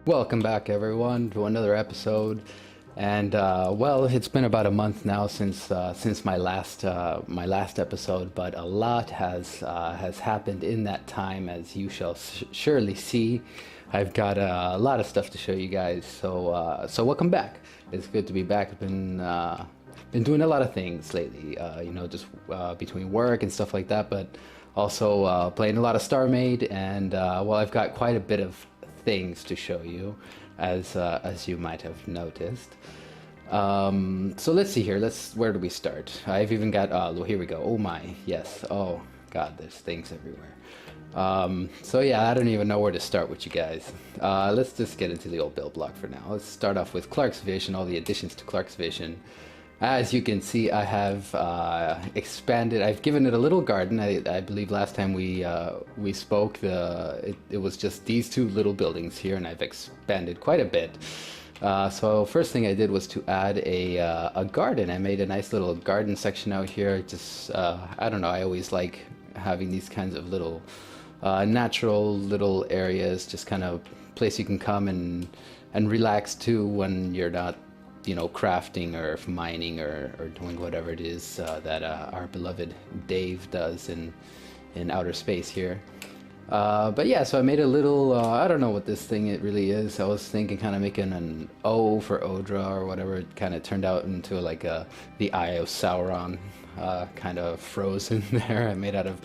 Welcome back, everyone, to another episode. And well, it's been about a month now since my last episode, but a lot has happened in that time, as you shall surely see. I've got a lot of stuff to show you guys, so welcome back. It's good to be back. I've been doing a lot of things lately, just between work and stuff like that, but also playing a lot of Starmade, and well, I've got quite a bit of things to show you, as you might have noticed. So let's see here. Where do we start? I've even got well, here we go. Oh my, yes. Oh God, there's things everywhere. So yeah, I don't even know where to start with you guys. Let's just get into the old build block for now. Let's start off with Clark's Vision, all the additions to Clark's Vision. As you can see, I have expanded. I've given it a little garden. I believe last time we spoke, it was just these two little buildings here, and I've expanded quite a bit. So first thing I did was to add a garden. I made a nice little garden section out here. Just I don't know. I always like having these kinds of little natural little areas, just kind of place you can come and relax to when you're not, crafting or mining or doing whatever it is that our beloved Dave does in outer space here. But yeah, so I made a little, I don't know what this thing it really is. I was thinking kind of making an O for Odra or whatever. It kind of turned out into like the Eye of Sauron kind of frozen there. I made out of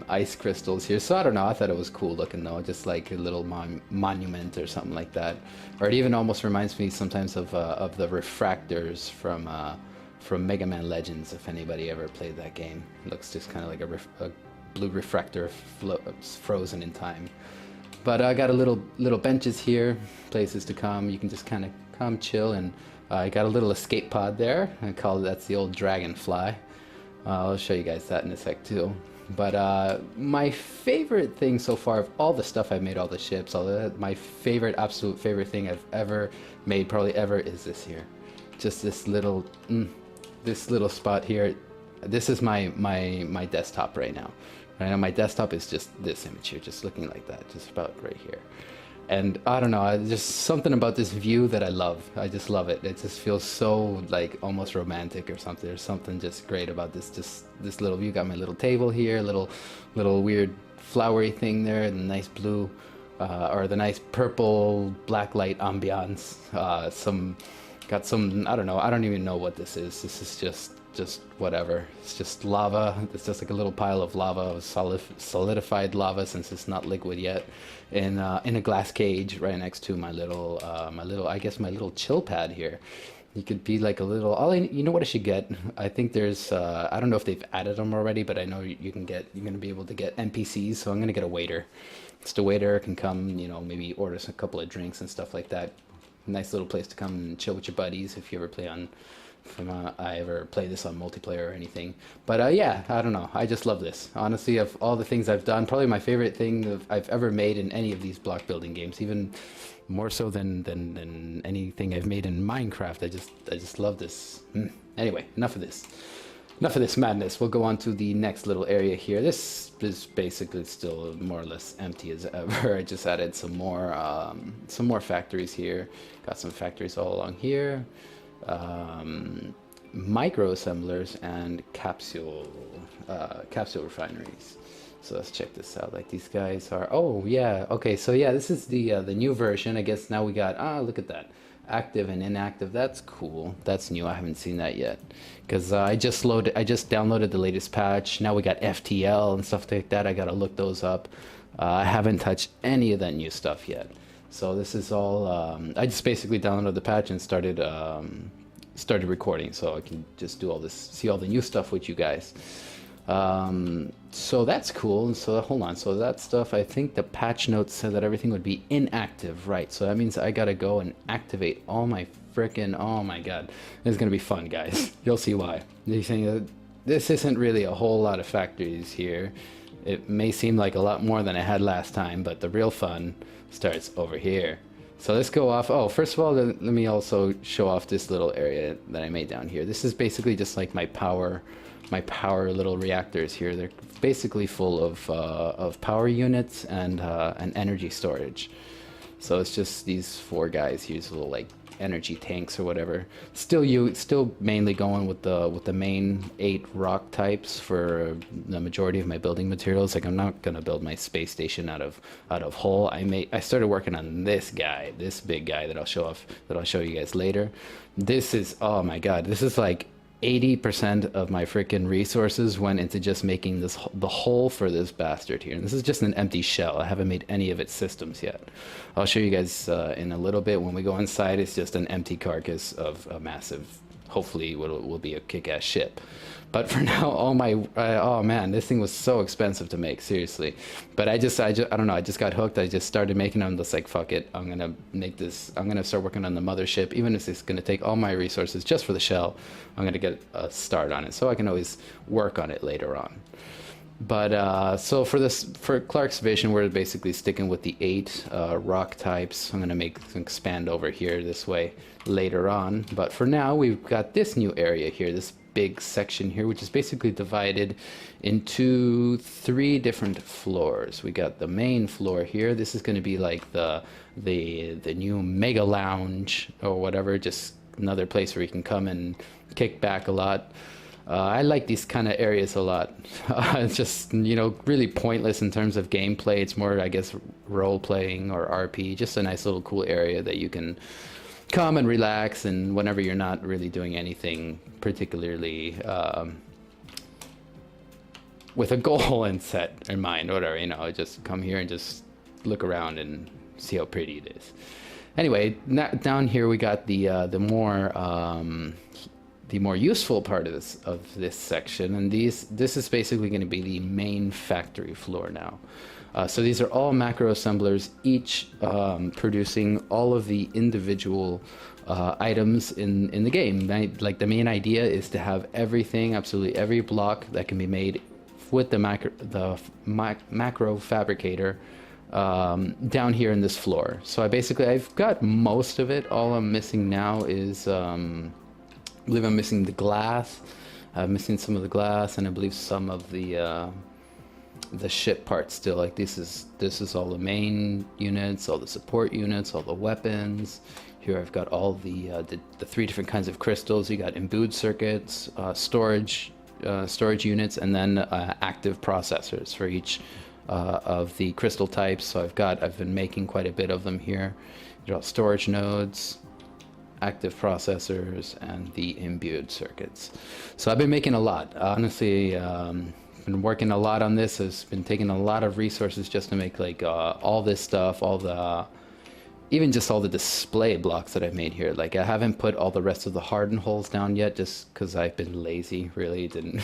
ice crystals here. So I don't know, I thought it was cool looking though, just like a little monument or something like that. Or it even almost reminds me sometimes of the refractors from Mega Man Legends, if anybody ever played that game. It looks just kind of like a blue refractor frozen in time. But I got a little benches here, places to come. You can just kind of come chill, and I got a little escape pod there. That's the old dragonfly. I'll show you guys that in a sec too. But my favorite thing so far of all the stuff I've made, all the ships, all that, my absolute favorite thing I've ever made, probably ever, is this here. Just this little spot here. This is my desktop right now. Right now my desktop is just this image here, just looking like that, just about right here. And I don't know, just something about this view that I love. I just love it. It just feels so like almost romantic or something. There's something just great about this little view. Got my little table here, little weird flowery thing there, and the nice blue or the nice purple black light ambiance. Got some, I don't know, I don't even know what this is. This is just whatever. It's just lava. It's just like a little pile of lava, solidified lava, since it's not liquid yet, in a glass cage right next to my little I guess my little chill pad here. You could be like a little. You know what I should get? I think there's. I don't know if they've added them already, but I know you're gonna be able to get NPCs. So I'm gonna get a waiter. Just a waiter can come, maybe order a couple of drinks and stuff like that. Nice little place to come and chill with your buddies if you ever play on. If I ever play this on multiplayer or anything. But yeah, I don't know. I just love this. Honestly, of all the things I've done, probably my favorite thing I've ever made in any of these block building games, even more so than anything I've made in Minecraft. I just love this. Anyway, enough of this madness. We'll go on to the next little area here. This is basically still more or less empty as ever. I just added some more factories here. Got some factories all along here. Micro assemblers and capsule refineries. So let's check this out. Like, these guys are, oh yeah, okay, so yeah, this is the new version. I guess now we got, look at that, active and inactive. That's cool. That's new. I haven't seen that yet, because I just downloaded the latest patch. Now we got FTL and stuff like that. I gotta look those up. I haven't touched any of that new stuff yet. So this is all, I just basically downloaded the patch and started recording, so I can just do all this, see all the new stuff with you guys. So that's cool. And so hold on, so that stuff, I think the patch notes said that everything would be inactive, right? So that means I gotta go and activate all my frickin', oh my god, this is gonna be fun, guys. You'll see why. You're saying that this isn't really a whole lot of factories here. It may seem like a lot more than I had last time, but the real fun starts over here. So let's go off. Oh, first of all, let me also show off this little area that I made down here. This is basically just like my power little reactors here. They're basically full of power units and energy storage. So it's just these four guys here, these little like energy tanks or whatever. Still mainly going with the main 8 rock types for the majority of my building materials. Like I'm not gonna build my space station out of hull. I started working on this guy, this big guy that I'll show you guys later. This is, oh my god, this is like 80% of my freaking resources went into just making the hull for this bastard here. And this is just an empty shell. I haven't made any of its systems yet. I'll show you guys in a little bit. When we go inside, it's just an empty carcass of a massive, hopefully will be a kick-ass ship. But for now, oh man, this thing was so expensive to make, seriously. But I don't know, I just got hooked. I just started making them. Just like, fuck it, I'm gonna start working on the mothership, even if it's gonna take all my resources just for the shell. I'm gonna get a start on it, so I can always work on it later on. But so for Clark's vision, we're basically sticking with the 8 rock types. I'm gonna expand over here this way later on. But for now, we've got this new area here, this big section here, which is basically divided into 3 different floors. We got the main floor here. This is going to be like the new mega lounge or whatever, just another place where you can come and kick back a lot. I like these kind of areas a lot. It's just, you know, really pointless in terms of gameplay. It's more, I guess, role playing or RP. Just a nice little cool area that you can come and relax, and whenever you're not really doing anything particularly with a goal and set in mind, whatever, you know, just come here and just look around and see how pretty it is. Anyway, down here we got the more useful part of this section, and this is basically going to be the main factory floor now. So these are all macro assemblers, each producing all of the individual items in the game. Like the main idea is to have everything, absolutely every block that can be made with the macro fabricator down here in this floor. So I've got most of it. All I'm missing now is I believe I'm missing the glass. I'm missing some of the glass, and I believe some of the ship parts still. Like this is all the main units, all the support units, all the weapons. Here I've got all the 3 different kinds of crystals. You got imbued circuits, storage units, and then active processors for each of the crystal types. So I've been making quite a bit of them here. You got storage nodes, active processors, and the imbued circuits. So I've been making a lot. Honestly, been working a lot on this. It's been taking a lot of resources just to make like all this stuff, even just all the display blocks that I've made here. Like I haven't put all the rest of the hardened holes down yet, just because I've been lazy, really. Didn't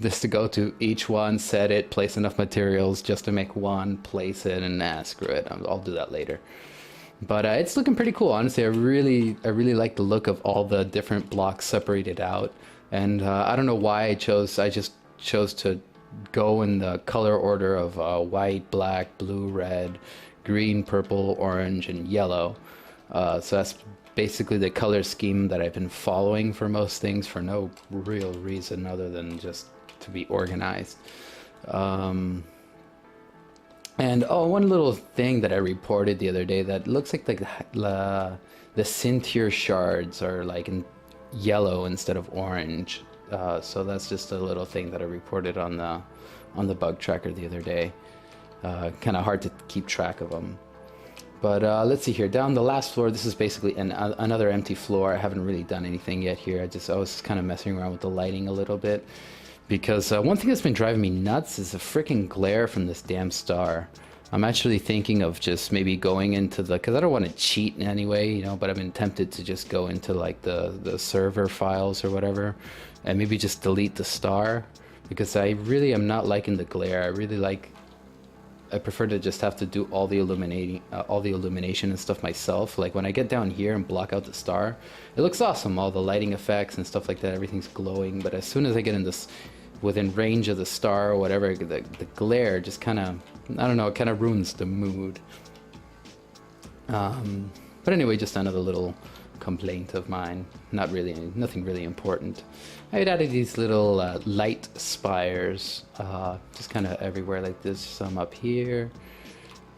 just to go to each one, set it, place enough materials just to make one, place it, and screw it. I'll do that later. But it's looking pretty cool, honestly. I really like the look of all the different blocks separated out. And I don't know why I just chose to go in the color order of white, black, blue, red, green, purple, orange, and yellow. So that's basically the color scheme that I've been following for most things, for no real reason other than just to be organized. And one little thing that I reported the other day, that looks like the Sintier shards are like in yellow instead of orange. So that's just a little thing that I reported on the bug tracker the other day. Kind of hard to keep track of them. But let's see here. Down the last floor, this is basically another empty floor. I haven't really done anything yet here. I was kind of messing around with the lighting a little bit. Because one thing that's been driving me nuts is the freaking glare from this damn star. I'm actually thinking of just maybe going into because I don't want to cheat in any way, you know, but I've been tempted to just go into like the server files or whatever, and maybe just delete the star, because I really am not liking the glare. I prefer to just have to do all the illumination and stuff myself. Like when I get down here and block out the star, it looks awesome, all the lighting effects and stuff like that, everything's glowing. But as soon as I get in this within range of the star or whatever, the glare just kind of, I don't know, it kind of ruins the mood. But anyway, just another little complaint of mine. Nothing really important. I had added these little light spires just kind of everywhere, like this, some up here,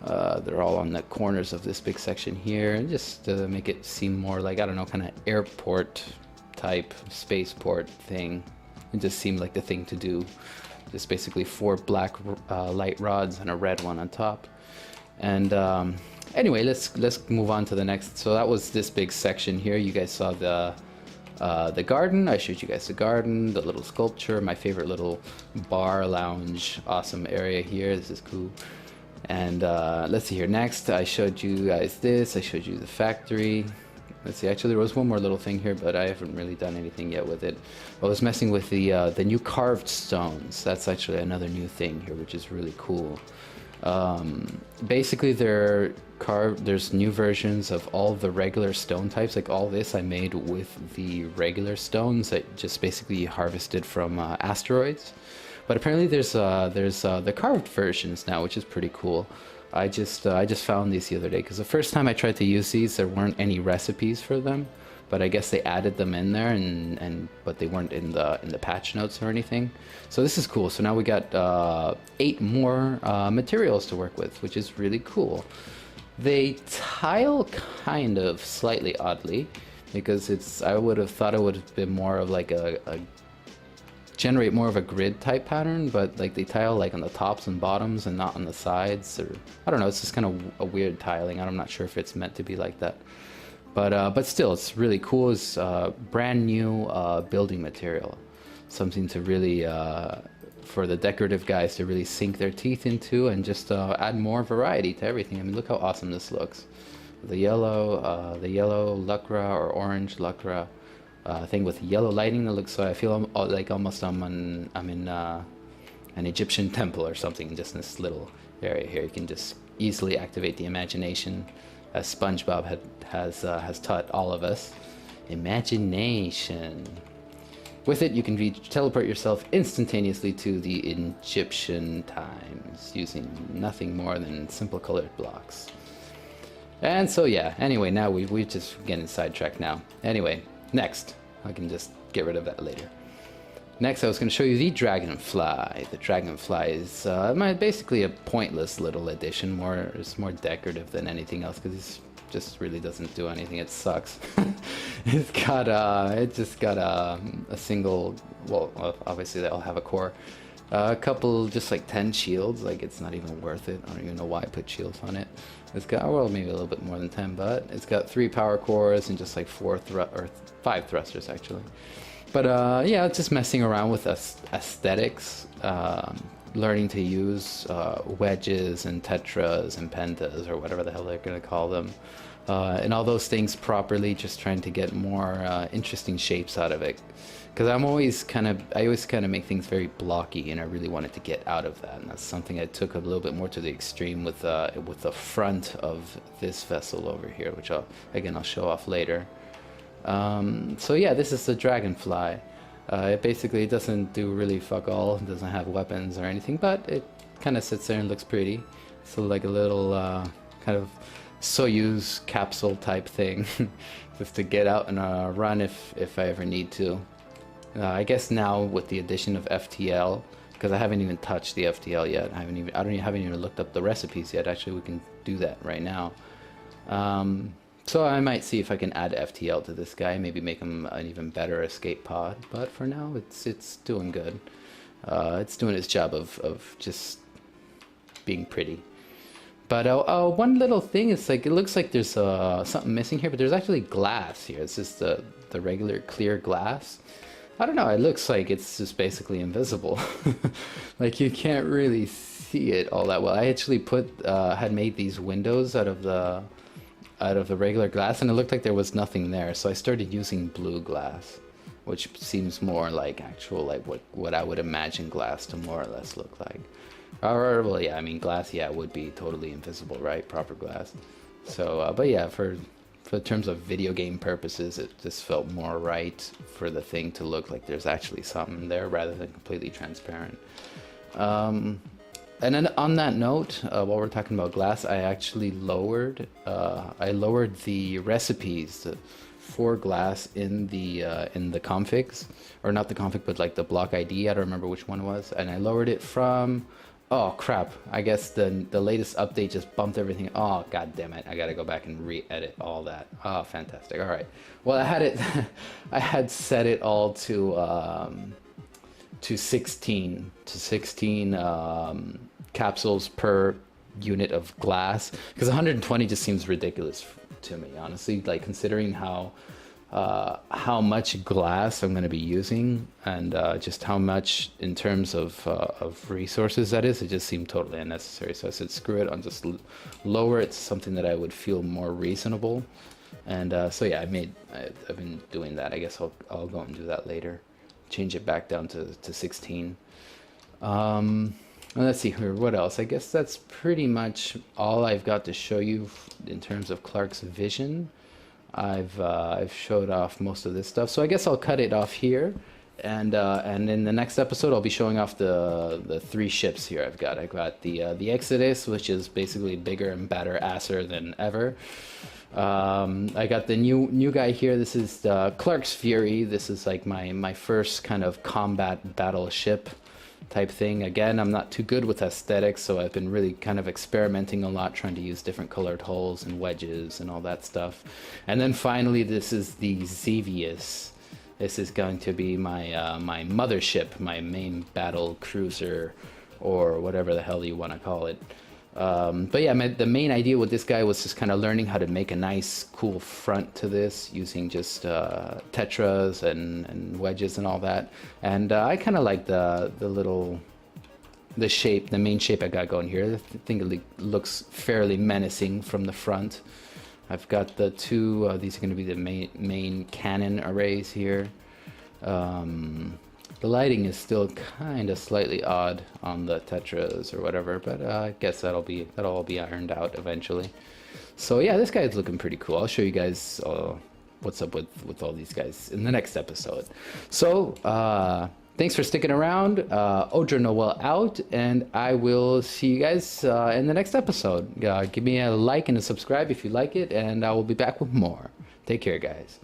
They're all on the corners of this big section here, and just to make it seem more like, I don't know, kind of airport type spaceport thing. It just seemed like the thing to do. Just basically 4 black light rods and a red one on top. And anyway, let's move on to the next. So that was this big section here. You guys saw the garden. I showed you guys the garden, the little sculpture, my favorite little bar lounge, awesome area here. This is cool. And let's see here. Next, I showed you guys this. I showed you the factory. Let's see. Actually, there was one more little thing here, but I haven't really done anything yet with it. I was messing with the new carved stones. That's actually another new thing here, which is really cool. Basically, there's new versions of all the regular stone types. Like all this I made with the regular stones that just basically harvested from asteroids. But apparently there's the carved versions now, which is pretty cool. I just found these the other day because the first time I tried to use these, there weren't any recipes for them, but I guess they added them in there, but they weren't in the patch notes or anything. So this is cool. So now we got 8 more materials to work with, which is really cool. They tile kind of slightly oddly because I would have thought it would have been more of like a generate more of a grid type pattern, but like they tile like on the tops and bottoms and not on the sides, or I don't know, it's just kind of a weird tiling. I'm not sure if it's meant to be like that, but still it's really cool. It's brand new building material, something to really for the decorative guys to really sink their teeth into and just add more variety to everything. I mean, look how awesome this looks. The yellow lucra or orange lucra thing with yellow lighting that looks, so I feel like almost I'm in an Egyptian temple or something, just in this little area here. You can just easily activate the imagination, as SpongeBob has taught all of us. Imagination. With it, you can teleport yourself instantaneously to the Egyptian times using nothing more than simple colored blocks. And so yeah, anyway, now we're just getting sidetracked now. Anyway, next. I can just get rid of that later. Next, I was going to show you the dragonfly. The dragonfly is basically a pointless little addition. It's more decorative than anything else because it just really doesn't do anything. It sucks. It just got a single. Well, obviously they all have a core. A couple, just like 10 shields. Like it's not even worth it. I don't even know why I put shields on it. It's got, well, maybe a little bit more than 10, but it's got 3 power cores and just like 5 thrusters actually. But yeah, it's just messing around with aesthetics, learning to use wedges and tetras and pentas or whatever the hell they're gonna call them, and all those things properly. Just trying to get more interesting shapes out of it. Because I always kind of make things very blocky, and I really wanted to get out of that, and that's something I took a little bit more to the extreme with the front of this vessel over here, which I'll show off later. So yeah, this is the dragonfly. It basically doesn't do really fuck all. It doesn't have weapons or anything, but it kind of sits there and looks pretty. So like a little kind of Soyuz capsule type thing, just to get out and run if I ever need to. I guess now with the addition of FTL, because I haven't even touched the FTL yet. I haven't even looked up the recipes yet. Actually, we can do that right now. So I might see if I can add FTL to this guy, maybe make him an even better escape pod. But for now, it's doing good. It's doing its job of just being pretty. But one little thing is like it looks like there's something missing here, but there's actually glass here. It's just the regular clear glass. I don't know, it looks like it's just basically invisible. Like you can't really see it all that well. I actually had made these windows out of the regular glass, and it looked like there was nothing there. So I started using blue glass, which seems more like actual, like what I would imagine glass to more or less look like. Or, well, yeah, I mean glass, yeah, would be totally invisible, right? Proper glass. So, but yeah, for terms of video game purposes, it just felt more right for the thing to look like there's actually something there rather than completely transparent. And then on that note, while we're talking about glass, I actually lowered the recipes for glass in the configs, or not the config, but like the block ID. I don't remember which one it was, and I lowered it from Oh crap! I guess the latest update just bumped everything. Oh god damn it! I gotta go back and re-edit all that. Oh, fantastic! All right. Well, I had it. I had set it all to 16 capsules per unit of glass because 120 just seems ridiculous to me, honestly. Like considering how much glass I'm going to be using and just how much in terms of resources that is, it just seemed totally unnecessary. So I said, screw it, I'll just lower it to something that I would feel more reasonable. And so yeah, I've been doing that. I guess I'll go and do that later. Change it back down to 16. Let's see here, what else? I guess that's pretty much all I've got to show you in terms of Clark's vision. I've showed off most of this stuff, so I guess I'll cut it off here, and in the next episode I'll be showing off the three ships here. I've got the Exodus, which is basically bigger and badder asser than ever. I got the new guy here. This is Clark's Fury. This is like my first kind of combat battleship type thing. Again, I'm not too good with aesthetics, so I've been really kind of experimenting a lot, trying to use different colored holes and wedges and all that stuff. And then finally, this is the Xevious. This is going to be my mothership, my main battle cruiser, or whatever the hell you want to call it. But yeah, the main idea with this guy was just kind of learning how to make a nice, cool front to this using just tetras and wedges and all that. And I kind of like the shape, the main shape I got going here. I think it looks fairly menacing from the front. I've got the two, these are going to be the main cannon arrays here. The lighting is still kind of slightly odd on the tetras or whatever, but I guess that'll all be ironed out eventually. So yeah, this guy's looking pretty cool. I'll show you guys what's up with all these guys in the next episode. So thanks for sticking around. OdraNoel out, and I will see you guys in the next episode. Give me a like and a subscribe if you like it, and I will be back with more. Take care, guys.